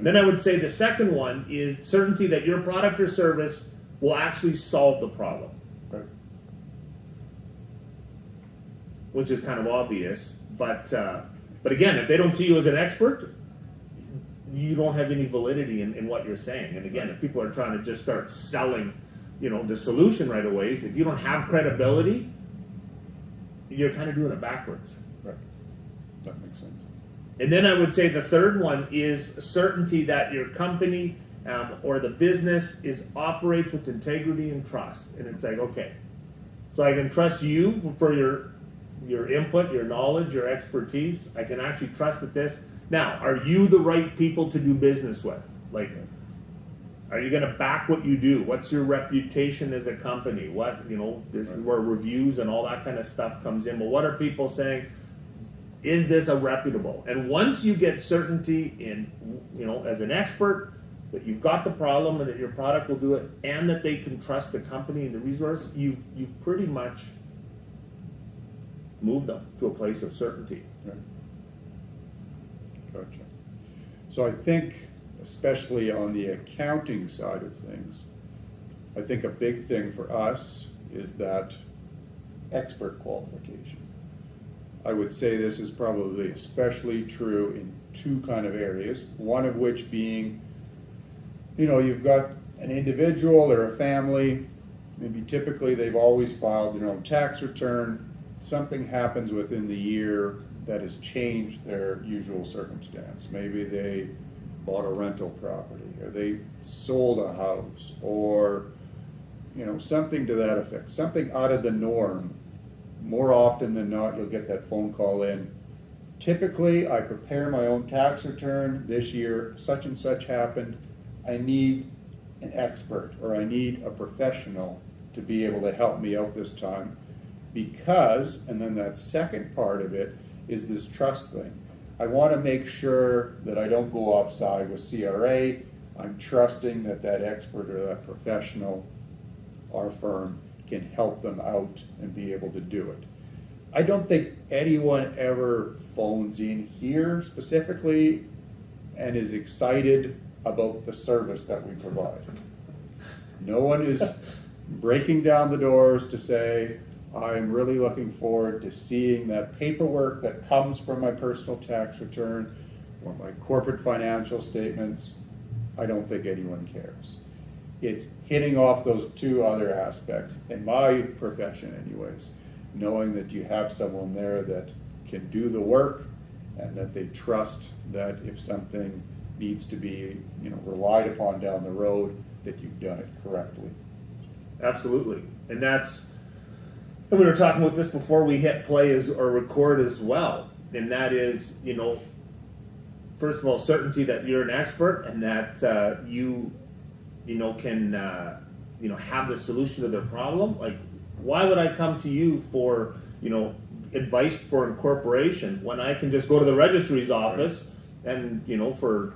Then I would say the second one is certainty that your product or service will actually solve the problem. Right. Which is kind of obvious, but again, if they don't see you as an expert, you don't have any validity in what you're saying. And again, if people are trying to just start selling, the solution right away, if you don't have credibility, you're kind of doing it backwards. Right. That makes sense. And then I would say the third one is certainty that your company or the business operates with integrity and trust. And it's like, okay, so I can trust you for your input, your knowledge, your expertise. I can actually trust that this. Now, are you the right people to do business with? Like, are you going to back what you do? What's your reputation as a company? What, this is where reviews and all that kind of stuff comes in. But what are people saying? Is this a reputable? And once you get certainty in, as an expert, that you've got the problem and that your product will do it, and that they can trust the company and the resource, you've pretty much moved them to a place of certainty. Right. Gotcha. So I think, especially on the accounting side of things, I think a big thing for us is that expert qualification. I would say this is probably especially true in two kind of areas, one of which being, you've got an individual or a family, maybe typically they've always filed their own tax return, something happens within the year that has changed their usual circumstance. Maybe they bought a rental property, or they sold a house, or something to that effect, something out of the norm. More often than not, you'll get that phone call in. Typically, I prepare my own tax return. This year, such and such happened. I need an expert, or I need a professional to be able to help me out this time. Because, and then that second part of it is this trust thing. I want to make sure that I don't go offside with CRA. I'm trusting that expert or that professional, our firm, can help them out and be able to do it. I don't think anyone ever phones in here specifically and is excited about the service that we provide. No one is breaking down the doors to say, I'm really looking forward to seeing that paperwork that comes from my personal tax return or my corporate financial statements. I don't think anyone cares. It's hitting off those two other aspects, in my profession anyways, knowing that you have someone there that can do the work and that they trust that if something needs to be relied upon down the road, that you've done it correctly. Absolutely. And we were talking about this before we hit play or record as well. And that is, first of all, certainty that you're an expert and that you can have the solution to their problem. Like, why would I come to you for advice for incorporation when I can just go to the registry's office and for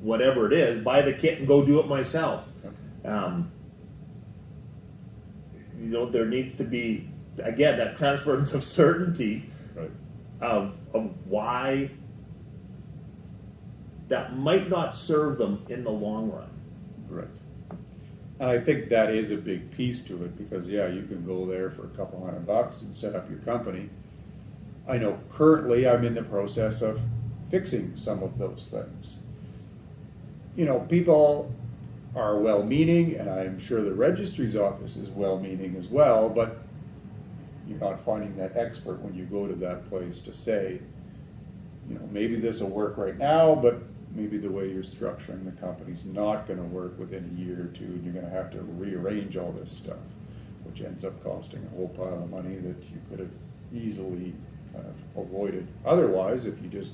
whatever it is, buy the kit and go do it myself. There needs to be, again, that transference of certainty of why that might not serve them in the long run. Right. And I think that is a big piece to it because, you can go there for a couple $100 and set up your company. I know currently I'm in the process of fixing some of those things. People are well-meaning, and I'm sure the registry's office is well-meaning as well, but you're not finding that expert when you go to that place to say, maybe this will work right now, but maybe the way you're structuring the company's not going to work within a year or two, and you're going to have to rearrange all this stuff, which ends up costing a whole pile of money that you could have easily kind of avoided otherwise if you just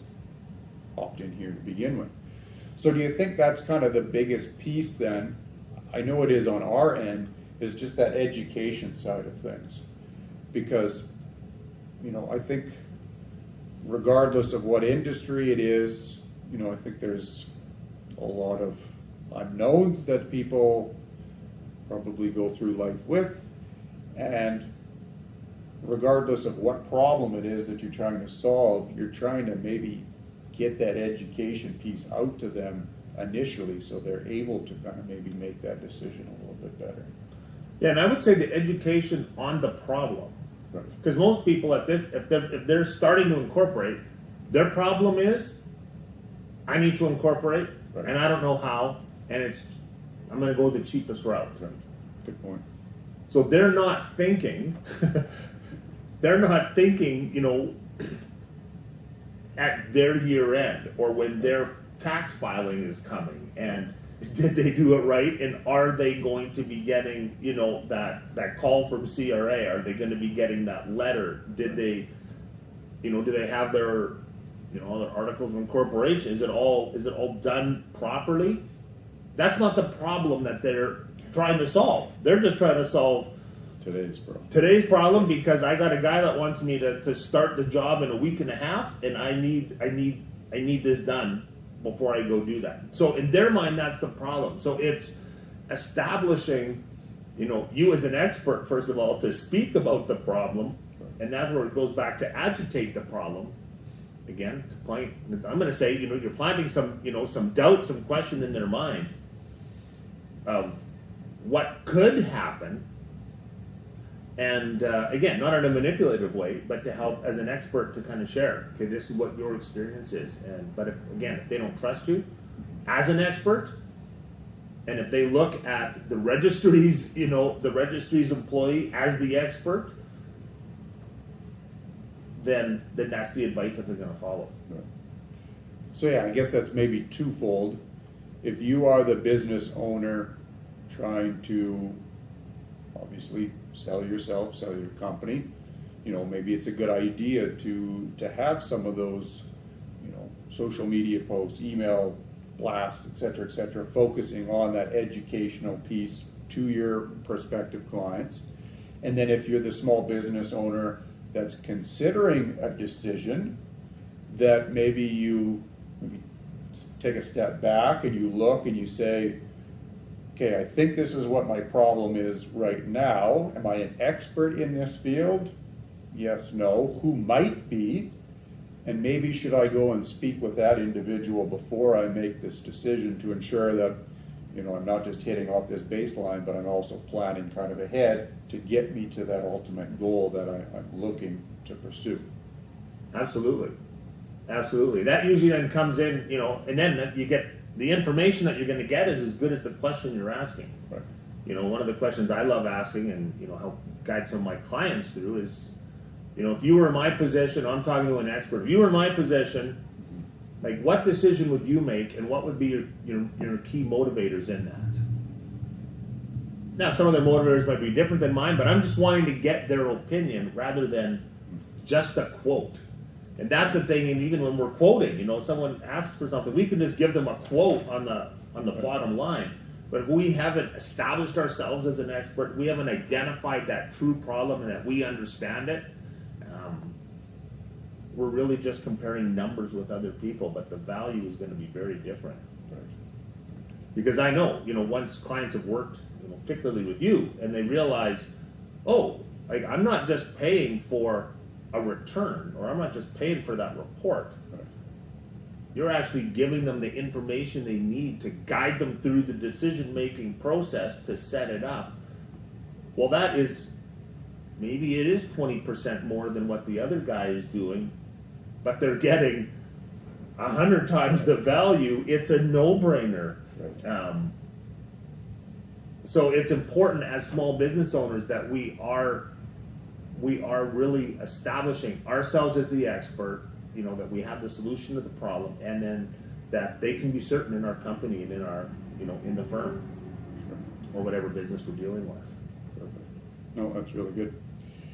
hopped in here to begin with. So do you think that's kind of the biggest piece then? I know it is on our end, is just that education side of things. Because, I think regardless of what industry it is, I think there's a lot of unknowns that people probably go through life with. And regardless of what problem it is that you're trying to solve, you're trying to maybe get that education piece out to them initially, so they're able to kind of maybe make that decision a little bit better. Yeah, and I would say the education on the problem. Right. Because most people at this, if they're starting to incorporate, their problem is, I need to incorporate, Right. and I don't know how, and I'm going to go the cheapest route. Right. Good point. So they're not thinking, you know, at their year end or when their tax filing is coming, and did they do it right, and are they going to be getting, you know, that call from CRA? Are they going to be getting that letter? Did they, you know, do they have their, you know, their articles of incorporation? Is it all done properly? That's not the problem that they're trying to solve. They're just trying to solve today's problem because I got a guy that wants me to start the job in a week and a half, and I need this done before I go do that. So in their mind, that's the problem. So it's establishing, you know, you as an expert, first of all, to speak about the problem, and that's where it goes back to agitate the problem. Again, I'm going to say, you know, you're planting some, you know, some doubt, some question in their mind of what could happen. And again, not in a manipulative way, but to help as an expert to kind of share, okay, this is what your experience is. But if they don't trust you as an expert, and if they look at the registry's, you know, the registry's employee as the expert, then that's the advice that they're going to follow. Right. So yeah, I guess that's maybe twofold. If you are the business owner trying to obviously sell yourself, sell your company, you know, maybe it's a good idea to have some of those, you know, social media posts, email blasts, et cetera, focusing on that educational piece to your prospective clients. And then if you're the small business owner that's considering a decision, that maybe you take a step back and you look and you say, okay, I think this is what my problem is right now. Am I an expert in this field? Yes, no. Who might be? And maybe should I go and speak with that individual before I make this decision to ensure that, you know, I'm not just hitting off this baseline, but I'm also planning kind of ahead to get me to that ultimate goal that I'm looking to pursue. Absolutely. That usually then comes in, you know, and then you get the information that you're going to get is as good as the question you're asking. Right. You know, one of the questions I love asking and, you know, help guide some of my clients through is, you know, if you were in my position, I'm talking to an expert, if you were in my position, like what decision would you make and what would be your key motivators in that? Now, some of their motivators might be different than mine, but I'm just wanting to get their opinion rather than just a quote. And that's the thing, and even when we're quoting, you know, someone asks for something, we can just give them a quote on the bottom line. But if we haven't established ourselves as an expert, we haven't identified that true problem and that we understand it, we're really just comparing numbers with other people, but the value is going to be very different. Right. Because I know, you know, once clients have worked, you know, particularly with you, and they realize, oh, like I'm not just paying for a return, or I'm not just paying for that report. Right. You're actually giving them the information they need to guide them through the decision-making process to set it up. Well, that is, maybe it is 20% more than what the other guy is doing, but they're getting 100 times the value. It's a no-brainer. Right. So it's important as small business owners that we are really establishing ourselves as the expert, you know, that we have the solution to the problem, and then that they can be certain in our company and in our, you know, in the firm, Sure. or whatever business we're dealing with. Perfect. No, that's really good.